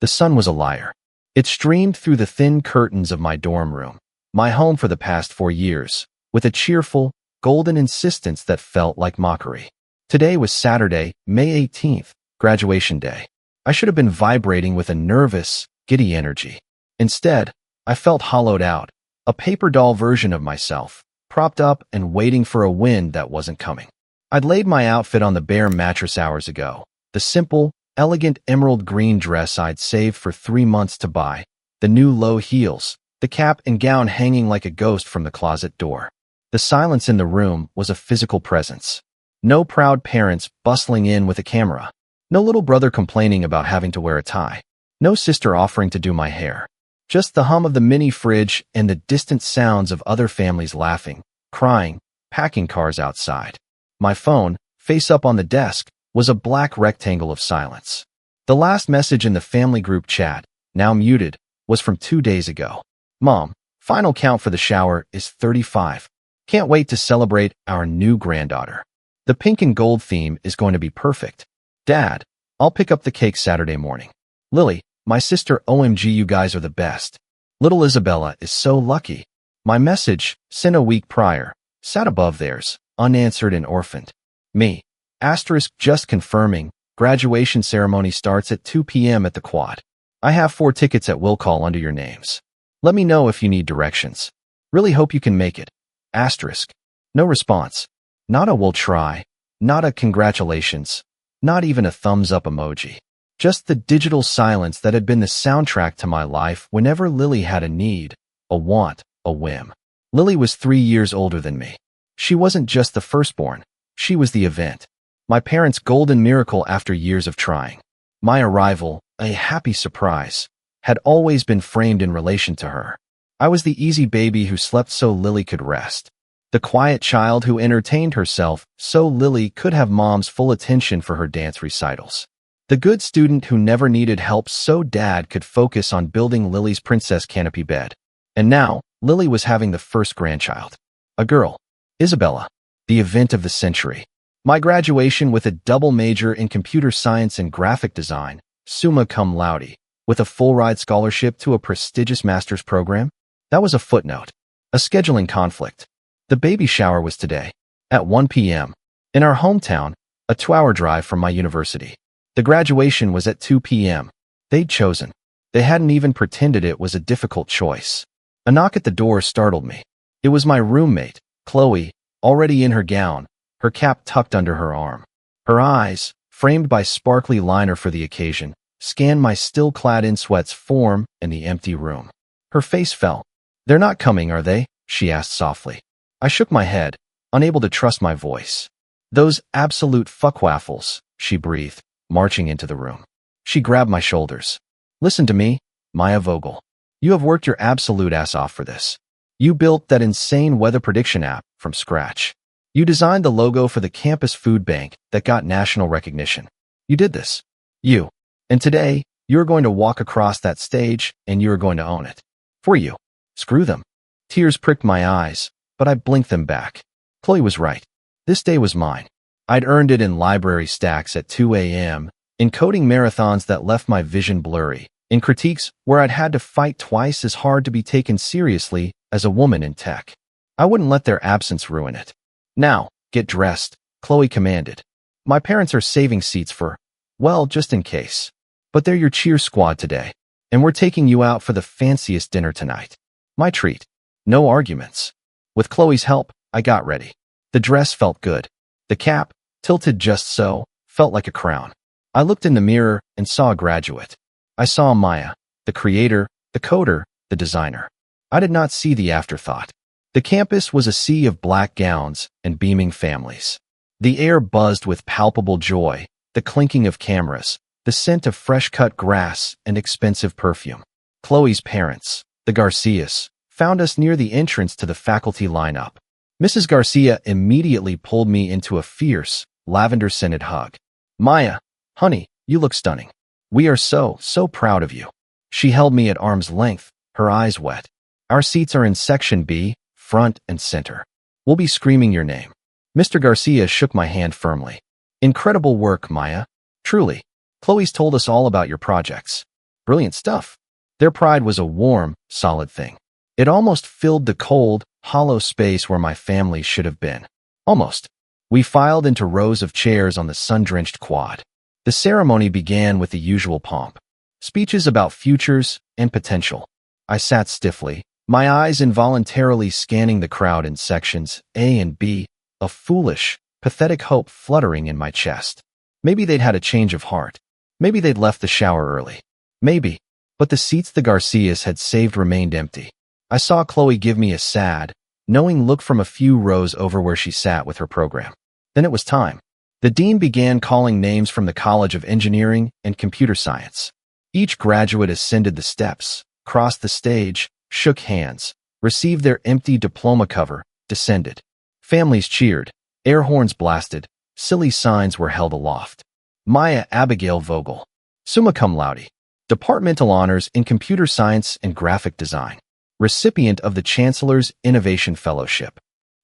The sun was a liar. It streamed through the thin curtains of my dorm room, my home for the past 4 years, with a cheerful, golden insistence that felt like mockery. Today was Saturday, May 18th, graduation day. I should have been vibrating with a nervous, giddy energy. Instead, I felt hollowed out, a paper doll version of myself, propped up and waiting for a wind that wasn't coming. I'd laid my outfit on the bare mattress hours ago, the simple, elegant emerald green dress I'd saved for 3 months to buy, the new low heels, the cap and gown hanging like a ghost from the closet door. The silence in the room was a physical presence. No proud parents bustling in with a camera. No little brother complaining about having to wear a tie. No sister offering to do my hair. Just the hum of the mini fridge and the distant sounds of other families laughing, crying, packing cars outside. My phone, face up on the desk, was a black rectangle of silence. The last message in the family group chat, now muted, was from 2 days ago. Mom, final count for the shower is 35. Can't wait to celebrate our new granddaughter. The pink and gold theme is going to be perfect. Dad, I'll pick up the cake Saturday morning. Lily, my sister, OMG, you guys are the best. Little Isabella is so lucky. My message, sent a week prior, sat above theirs, unanswered and orphaned. Me. Asterisk just confirming, graduation ceremony starts at 2 p.m. at the Quad. I have 4 tickets at will call under your names. Let me know if you need directions. Really hope you can make it. Asterisk. No response. Not a will try. Not a congratulations. Not even a thumbs up emoji. Just the digital silence that had been the soundtrack to my life whenever Lily had a need, a want, a whim. Lily was 3 years older than me. She wasn't just the firstborn. She was the event. My parents' golden miracle after years of trying. My arrival, a happy surprise, had always been framed in relation to her. I was the easy baby who slept so Lily could rest. The quiet child who entertained herself so Lily could have mom's full attention for her dance recitals. The good student who never needed help so Dad could focus on building Lily's princess canopy bed. And now, Lily was having the first grandchild. A girl. Isabella. The event of the century. My graduation with a double major in computer science and graphic design, summa cum laude, with a full-ride scholarship to a prestigious master's program? That was a footnote. A scheduling conflict. The baby shower was today, at 1 p.m. In our hometown, a 2-hour drive from my university. The graduation was at 2 p.m. They'd chosen. They hadn't even pretended it was a difficult choice. A knock at the door startled me. It was my roommate, Chloe, already in her gown, her cap tucked under her arm. Her eyes, framed by sparkly liner for the occasion, scanned my still-clad in sweats form and the empty room. Her face fell. "They're not coming, are they?" she asked softly. I shook my head, unable to trust my voice. "Those absolute fuckwaffles," she breathed, marching into the room. She grabbed my shoulders. "Listen to me, Maya Vogel. You have worked your absolute ass off for this. You built that insane weather prediction app from scratch. You designed the logo for the campus food bank that got national recognition. You did this. You. And today, you're going to walk across that stage and you're going to own it. For you. Screw them." Tears pricked my eyes, but I blinked them back. Chloe was right. This day was mine. I'd earned it in library stacks at 2 a.m., in coding marathons that left my vision blurry, in critiques where I'd had to fight twice as hard to be taken seriously as a woman in tech. I wouldn't let their absence ruin it. "Now, get dressed," Chloe commanded. "My parents are saving seats for, well, just in case. But they're your cheer squad today, and we're taking you out for the fanciest dinner tonight. My treat. No arguments." With Chloe's help, I got ready. The dress felt good. The cap, tilted just so, felt like a crown. I looked in the mirror and saw a graduate. I saw Maya, the creator, the coder, the designer. I did not see the afterthought. The campus was a sea of black gowns and beaming families. The air buzzed with palpable joy, the clinking of cameras, the scent of fresh-cut grass and expensive perfume. Chloe's parents, the Garcias, found us near the entrance to the faculty lineup. Mrs. Garcia immediately pulled me into a fierce, lavender-scented hug. "Maya, honey, you look stunning. We are so proud of you." She held me at arm's length, her eyes wet. "Our seats are in Section B, front and center. We'll be screaming your name." Mr. Garcia shook my hand firmly. "Incredible work, Maya. Truly. Chloe's told us all about your projects." Brilliant stuff. Their pride was a warm, solid thing. It almost filled the cold, hollow space where my family should have been. Almost. We filed into rows of chairs on the sun-drenched quad. The ceremony began with the usual pomp. Speeches about futures and potential. I sat stiffly, my eyes involuntarily scanning the crowd in sections A and B, a foolish, pathetic hope fluttering in my chest. Maybe they'd had a change of heart. Maybe they'd left the shower early. Maybe. But the seats the Garcias had saved remained empty. I saw Chloe give me a sad, knowing look from a few rows over where she sat with her program. Then it was time. The dean began calling names from the College of Engineering and Computer Science. Each graduate ascended the steps, crossed the stage, shook hands, received their empty diploma cover, descended. Families cheered, air horns blasted, silly signs were held aloft. Maya Abigail Vogel, summa cum laude, departmental honors in computer science and graphic design, recipient of the Chancellor's Innovation Fellowship.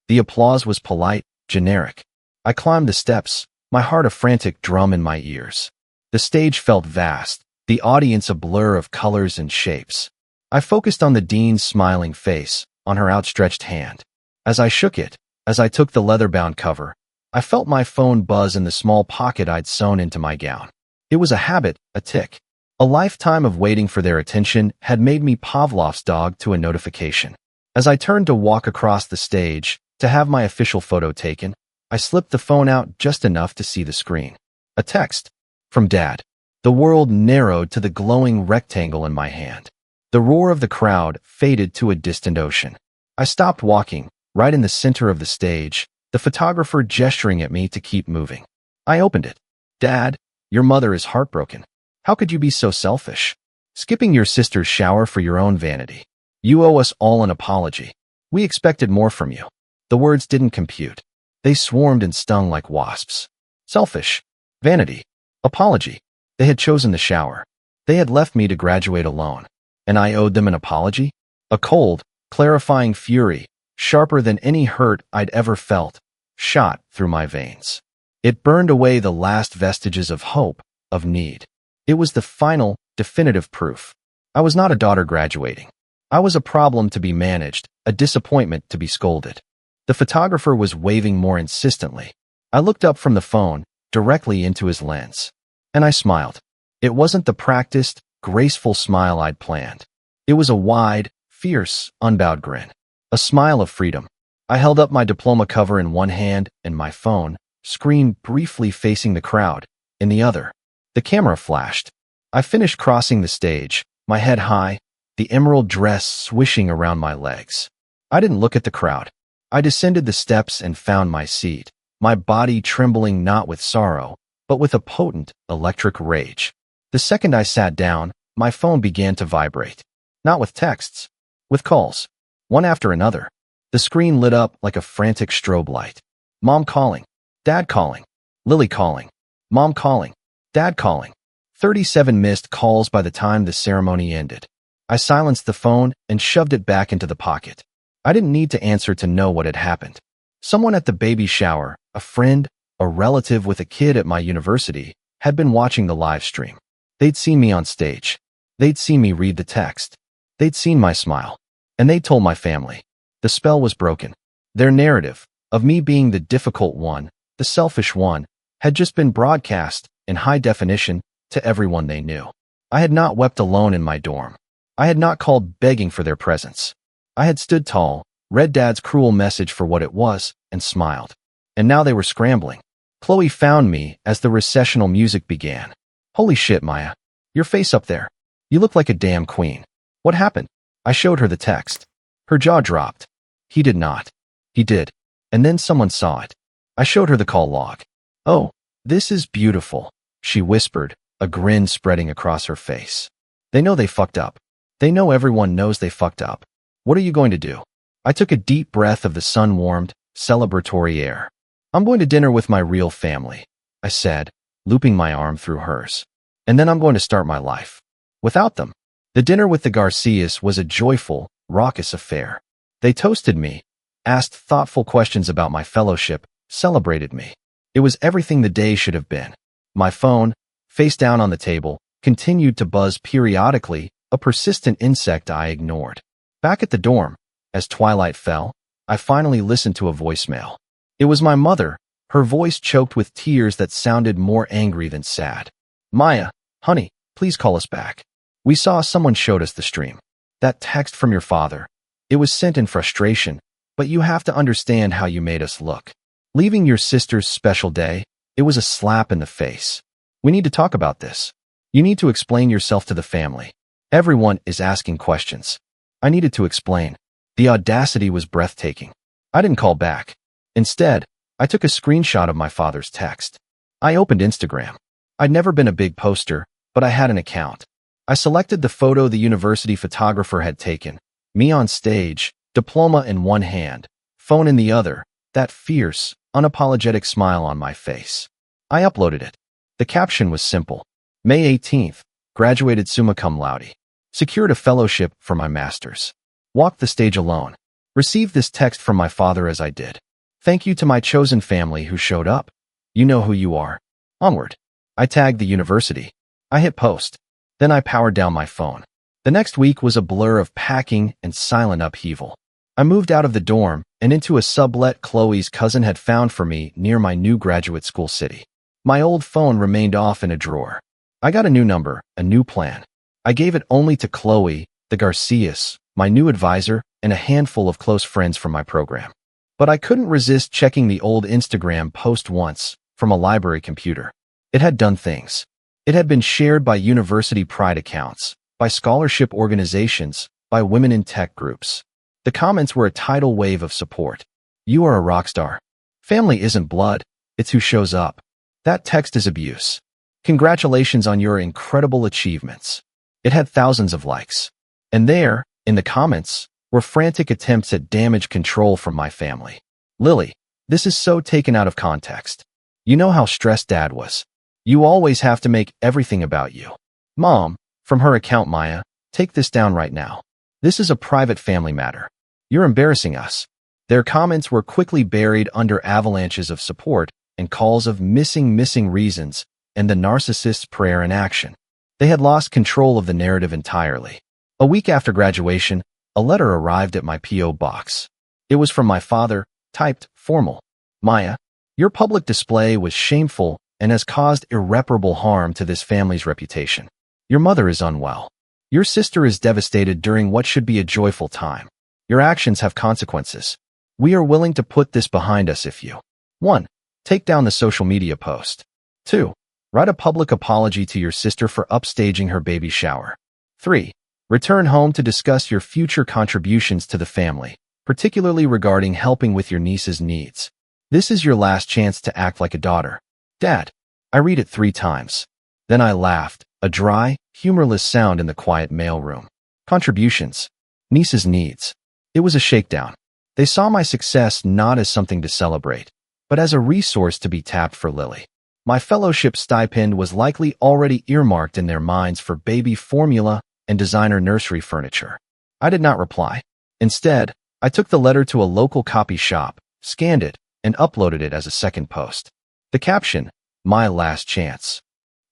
The applause was polite, generic. I climbed the steps, my heart a frantic drum in my ears. The stage felt vast, the audience a blur of colors and shapes. I focused on the dean's smiling face, on her outstretched hand. As I shook it, as I took the leather-bound cover, I felt my phone buzz in the small pocket I'd sewn into my gown. It was a habit, a tick. A lifetime of waiting for their attention had made me Pavlov's dog to a notification. As I turned to walk across the stage, to have my official photo taken, I slipped the phone out just enough to see the screen. A text. From Dad. The world narrowed to the glowing rectangle in my hand. The roar of the crowd faded to a distant ocean. I stopped walking, right in the center of the stage, the photographer gesturing at me to keep moving. I opened it. Dad, your mother is heartbroken. How could you be so selfish? Skipping your sister's shower for your own vanity. You owe us all an apology. We expected more from you. The words didn't compute. They swarmed and stung like wasps. Selfish. Vanity. Apology. They had chosen the shower. They had left me to graduate alone. And I owed them an apology? A cold, clarifying fury, sharper than any hurt I'd ever felt, shot through my veins. It burned away the last vestiges of hope, of need. It was the final, definitive proof. I was not a daughter graduating. I was a problem to be managed, a disappointment to be scolded. The photographer was waving more insistently. I looked up from the phone, directly into his lens. And I smiled. It wasn't the practiced, graceful smile I'd planned. It was a wide, fierce, unbowed grin. A smile of freedom. I held up my diploma cover in one hand and my phone, screen briefly facing the crowd, in the other. The camera flashed. I finished crossing the stage, my head high, the emerald dress swishing around my legs. I didn't look at the crowd. I descended the steps and found my seat, my body trembling not with sorrow, but with a potent, electric rage. The second I sat down, my phone began to vibrate. Not with texts, with calls. One after another. The screen lit up like a frantic strobe light. Mom calling. Dad calling. Lily calling. Mom calling. Dad calling. 37 missed calls by the time the ceremony ended. I silenced the phone and shoved it back into the pocket. I didn't need to answer to know what had happened. Someone at the baby shower, a friend, a relative with a kid at my university, had been watching the live stream. They'd seen me on stage. They'd seen me read the text. They'd seen my smile. And they told my family. The spell was broken. Their narrative, of me being the difficult one, the selfish one, had just been broadcast, in high definition, to everyone they knew. I had not wept alone in my dorm. I had not called begging for their presence. I had stood tall, read Dad's cruel message for what it was, and smiled. And now they were scrambling. Chloe found me as the recessional music began. Holy shit, Maya. Your face up there. You look like a damn queen. What happened? I showed her the text. Her jaw dropped. He did not. He did. And then someone saw it. I showed her the call log. Oh, this is beautiful, she whispered, a grin spreading across her face. They know they fucked up. They know everyone knows they fucked up. What are you going to do? I took a deep breath of the sun-warmed, celebratory air. I'm going to dinner with my real family, I said, looping my arm through hers. And then I'm going to start my life. Without them. The dinner with the Garcias was a joyful, raucous affair. They toasted me, asked thoughtful questions about my fellowship, celebrated me. It was everything the day should have been. My phone, face down on the table, continued to buzz periodically, a persistent insect I ignored. Back at the dorm, as twilight fell, I finally listened to a voicemail. It was my mother, her voice choked with tears that sounded more angry than sad. "Maya, honey, please call us back. We saw someone showed us the stream. That text from your father. It was sent in frustration, but you have to understand how you made us look. Leaving your sister's special day, it was a slap in the face. We need to talk about this. You need to explain yourself to the family. Everyone is asking questions." I needed to explain. The audacity was breathtaking. I didn't call back. Instead, I took a screenshot of my father's text. I opened Instagram. I'd never been a big poster, but I had an account. I selected the photo the university photographer had taken, me on stage, diploma in one hand, phone in the other, that fierce, unapologetic smile on my face. I uploaded it. The caption was simple. May 18th, graduated summa cum laude. Secured a fellowship for my master's. Walked the stage alone. Received this text from my father as I did. Thank you to my chosen family who showed up. You know who you are. Onward. I tagged the university. I hit post. Then I powered down my phone. The next week was a blur of packing and silent upheaval. I moved out of the dorm and into a sublet Chloe's cousin had found for me near my new graduate school city. My old phone remained off in a drawer. I got a new number, a new plan. I gave it only to Chloe, the Garcias, my new advisor, and a handful of close friends from my program. But I couldn't resist checking the old Instagram post once, from a library computer. It had done things. It had been shared by university pride accounts, by scholarship organizations, by women in tech groups. The comments were a tidal wave of support. You are a rock star. Family isn't blood, it's who shows up. That text is abuse. Congratulations on your incredible achievements. It had thousands of likes. And there, in the comments, were frantic attempts at damage control from my family. Lily, this is so taken out of context. You know how stressed Dad was. You always have to make everything about you. Mom, from her account Maya, take this down right now. This is a private family matter. You're embarrassing us. Their comments were quickly buried under avalanches of support and calls of missing reasons and the narcissist's prayer in action. They had lost control of the narrative entirely. A week after graduation, a letter arrived at my P.O. box. It was from my father, typed formal. Maya, your public display was shameful and has caused irreparable harm to this family's reputation. Your mother is unwell. Your sister is devastated during what should be a joyful time. Your actions have consequences. We are willing to put this behind us if you 1. Take down the social media post. 2. Write a public apology to your sister for upstaging her baby shower. 3. Return home to discuss your future contributions to the family, particularly regarding helping with your niece's needs. This is your last chance to act like a daughter. Dad. I read it 3 times. Then I laughed, a dry, humorless sound in the quiet mailroom. Contributions. Niece's needs. It was a shakedown. They saw my success not as something to celebrate, but as a resource to be tapped for Lily. My fellowship stipend was likely already earmarked in their minds for baby formula and designer nursery furniture. I did not reply. Instead, I took the letter to a local copy shop, scanned it, and uploaded it as a second post. The caption, my last chance.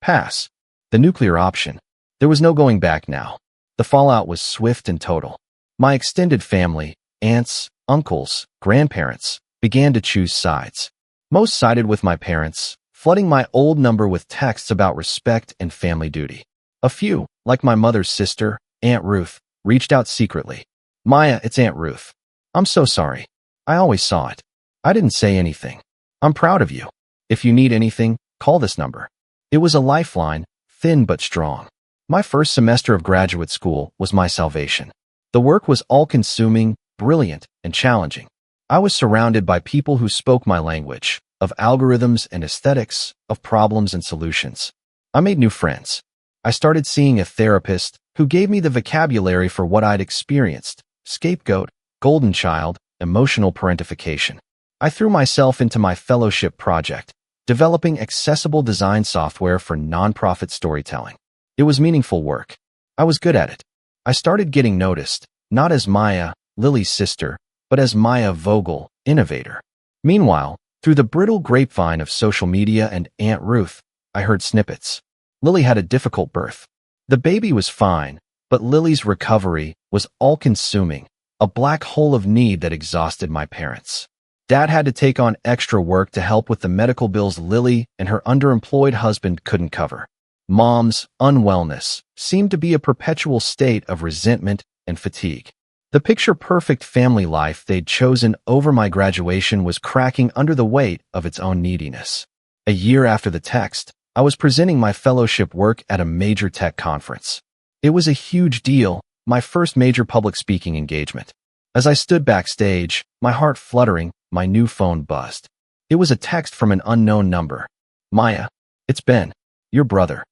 Pass. The nuclear option. There was no going back now. The fallout was swift and total. My extended family, aunts, uncles, grandparents, began to choose sides. Most sided with my parents, flooding my old number with texts about respect and family duty. A few, like my mother's sister, Aunt Ruth, reached out secretly. Maya, it's Aunt Ruth. I'm so sorry. I always saw it. I didn't say anything. I'm proud of you. If you need anything, call this number. It was a lifeline, thin but strong. My first semester of graduate school was my salvation. The work was all-consuming, brilliant, and challenging. I was surrounded by people who spoke my language, of algorithms and aesthetics, of problems and solutions. I made new friends. I started seeing a therapist who gave me the vocabulary for what I'd experienced: scapegoat, golden child, emotional parentification. I threw myself into my fellowship project, developing accessible design software for nonprofit storytelling. It was meaningful work. I was good at it. I started getting noticed, not as Maya, Lily's sister, but as Maya Vogel, innovator. Meanwhile, through the brittle grapevine of social media and Aunt Ruth, I heard snippets. Lily had a difficult birth. The baby was fine, but Lily's recovery was all-consuming, a black hole of need that exhausted my parents. Dad had to take on extra work to help with the medical bills Lily and her underemployed husband couldn't cover. Mom's unwellness seemed to be a perpetual state of resentment and fatigue. The picture-perfect family life they'd chosen over my graduation was cracking under the weight of its own neediness. A year after the text, I was presenting my fellowship work at a major tech conference. It was a huge deal, my first major public speaking engagement. As I stood backstage, my heart fluttering, my new phone buzzed. It was a text from an unknown number. "Maya, it's Ben, your brother."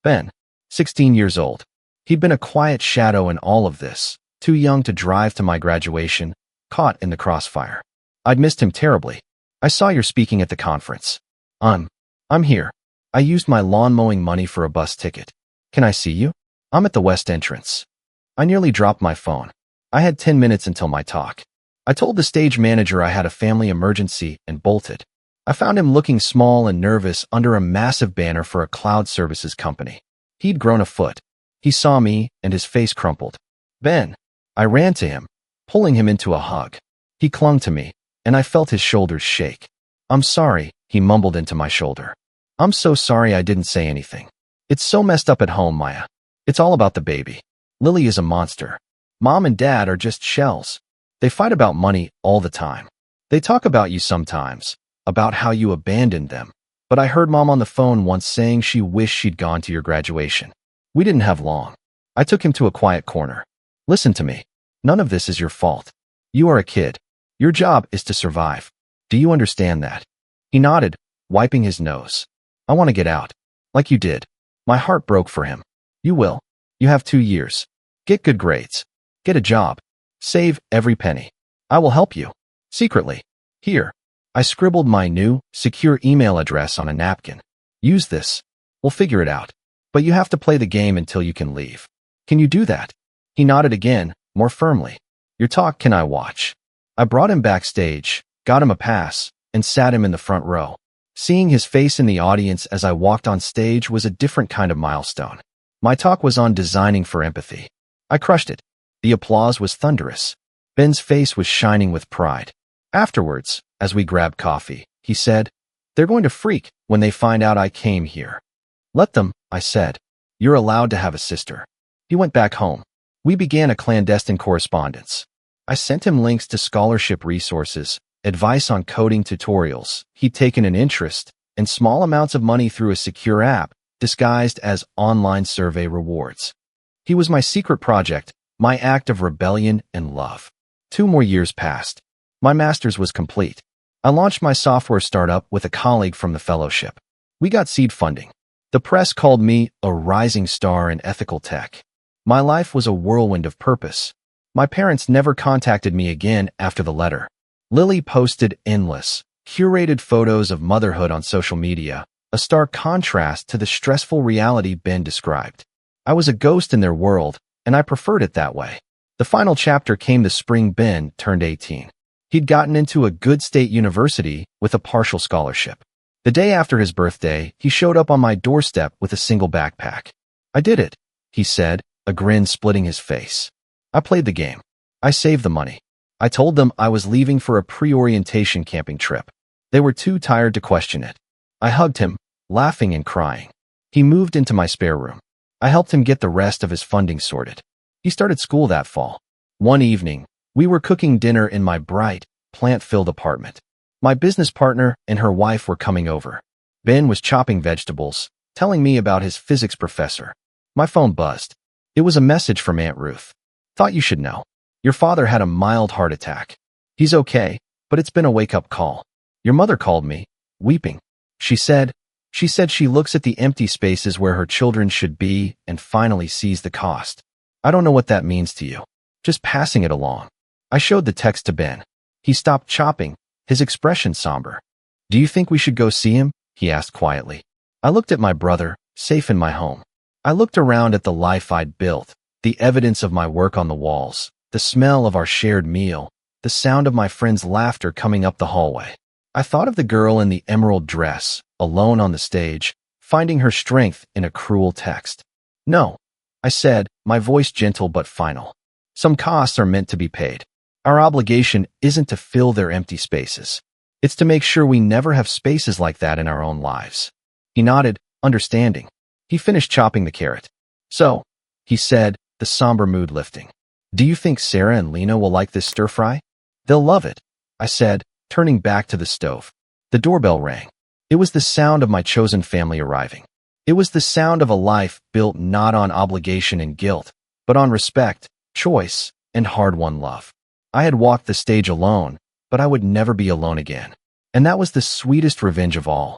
Ben, 16 years old. He'd been a quiet shadow in all of this, too young to drive to my graduation, caught in the crossfire. I'd missed him terribly. "I saw you're speaking at the conference. I'm here. I used my lawn mowing money for a bus ticket. Can I see you? I'm at the west entrance." I nearly dropped my phone. I had 10 minutes until my talk. I told the stage manager I had a family emergency and bolted. I found him looking small and nervous under a massive banner for a cloud services company. He'd grown a foot. He saw me, and his face crumpled. "Ben." I ran to him, pulling him into a hug. He clung to me, and I felt his shoulders shake. "I'm sorry," he mumbled into my shoulder. "I'm so sorry I didn't say anything. It's so messed up at home, Maya. It's all about the baby. Lily is a monster. Mom and Dad are just shells. They fight about money all the time. They talk about you sometimes, about how you abandoned them. But I heard Mom on the phone once saying she wished she'd gone to your graduation. We didn't have long. I took him to a quiet corner. Listen to me. None of this is your fault. You are a kid. Your job is to survive. Do you understand that?" He nodded, wiping his nose. "I want to get out. Like you did." My heart broke for him. "You will. You have 2 years. Get good grades. Get a job. Save every penny. I will help you. Secretly. Here." I scribbled my new, secure email address on a napkin. "Use this. We'll figure it out. But you have to play the game until you can leave. Can you do that?" He nodded again, more firmly. "Your talk can I watch?" I brought him backstage, got him a pass, and sat him in the front row. Seeing his face in the audience as I walked on stage was a different kind of milestone. My talk was on designing for empathy. I crushed it. The applause was thunderous. Ben's face was shining with pride. Afterwards, as we grabbed coffee, he said, "They're going to freak when they find out I came here." "Let them," I said. "You're allowed to have a sister." He went back home. We began a clandestine correspondence. I sent him links to scholarship resources, advice on coding tutorials he'd taken an interest, and small amounts of money through a secure app disguised as online survey rewards. He was my secret project, my act of rebellion and love. 2 more years passed. My master's was complete. I launched my software startup with a colleague from the fellowship. We got seed funding. The press called me a rising star in ethical tech. My life was a whirlwind of purpose. My parents never contacted me again after the letter. Lily posted endless, curated photos of motherhood on social media, a stark contrast to the stressful reality Ben described. I was a ghost in their world, and I preferred it that way. The final chapter came the spring Ben turned 18. He'd gotten into a good state university with a partial scholarship. The day after his birthday, he showed up on my doorstep with a single backpack. "I did it," he said, a grin splitting his face. "I played the game. I saved the money. I told them I was leaving for a pre-orientation camping trip. They were too tired to question it." I hugged him, laughing and crying. He moved into my spare room. I helped him get the rest of his funding sorted. He started school that fall. One evening, we were cooking dinner in my bright, plant-filled apartment. My business partner and her wife were coming over. Ben was chopping vegetables, telling me about his physics professor. My phone buzzed. It was a message from Aunt Ruth. "Thought you should know. Your father had a mild heart attack. He's okay, but it's been a wake-up call. Your mother called me, weeping. She said she looks at the empty spaces where her children should be and finally sees the cost. I don't know what that means to you. Just passing it along." I showed the text to Ben. He stopped chopping, his expression somber. "Do you think we should go see him?" he asked quietly. I looked at my brother, safe in my home. I looked around at the life I'd built, the evidence of my work on the walls, the smell of our shared meal, the sound of my friends' laughter coming up the hallway. I thought of the girl in the emerald dress, alone on the stage, finding her strength in a cruel text. "No," I said, my voice gentle but final. "Some costs are meant to be paid. Our obligation isn't to fill their empty spaces. It's to make sure we never have spaces like that in our own lives." He nodded, understanding. He finished chopping the carrot. "So," he said, the somber mood lifting, "do you think Sarah and Lena will like this stir-fry?" "They'll love it," I said, turning back to the stove. The doorbell rang. It was the sound of my chosen family arriving. It was the sound of a life built not on obligation and guilt, but on respect, choice, and hard-won love. I had walked the stage alone, but I would never be alone again. And that was the sweetest revenge of all.